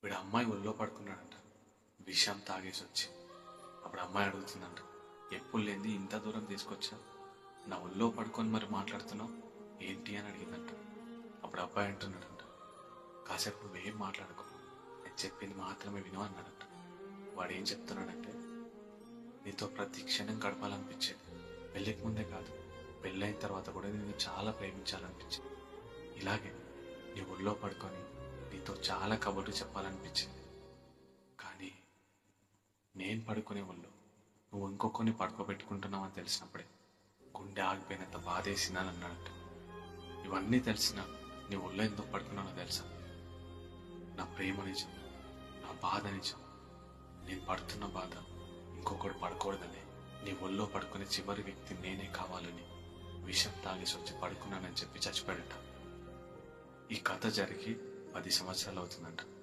వీడు అమ్మాయి ఒళ్ళో పడుకున్నాడంట, విషం తాగేసి వచ్చి. అప్పుడు అమ్మాయి అడుగుతుందంట, ఎప్పుడు లేనిది ఇంత దూరం తీసుకొచ్చా, నా ఒళ్ళో పడుకొని మరి మాట్లాడుతున్నావు ఏంటి అని అడిగిందంట. అప్పుడు అబ్బాయి అంటున్నాడంట, కాసేపు నువ్వేం మాట్లాడుకో, నేను చెప్పింది మాత్రమే విను అన్నాడంట. వాడు ఏం చెప్తున్నాడంటే, నీతో ప్రతి క్షణం గడపాలనిపించేది, పెళ్ళికి ముందే కాదు పెళ్ళైన తర్వాత కూడా నేను చాలా ప్రేమించాలనిపించింది. ఇలాగే నీ ఒళ్ళో పడుకొని నీతో చాలా కబుర్లు చెప్పాలనిపించింది. కానీ నేను పడుకునే ఒళ్ళు నువ్వు ఇంకొకరిని పడుకోబెట్టుకుంటున్నావు అని తెలిసినప్పుడే గుండె ఆగిపోయినంత బాధేసిందని అన్నాడంట. ఇవన్నీ తెలిసినా నీ ఒళ్ళో ఎందుకు పడుకున్నానో తెలుసా? నా ప్రేమ నిజం, నా బాధ నిజం, నేను పడుతున్న బాధ ఇంకొకడు పడకూడదని, నీ ఒళ్ళో పడుకునే చివరి వ్యక్తి నేనే కావాలని విషం తాగేసి వచ్చి పడుకున్నానని చెప్పి చచ్చిపోయాడట. ఈ కథ జరిగి 10 సంవత్సరాలు అవుతుందంట.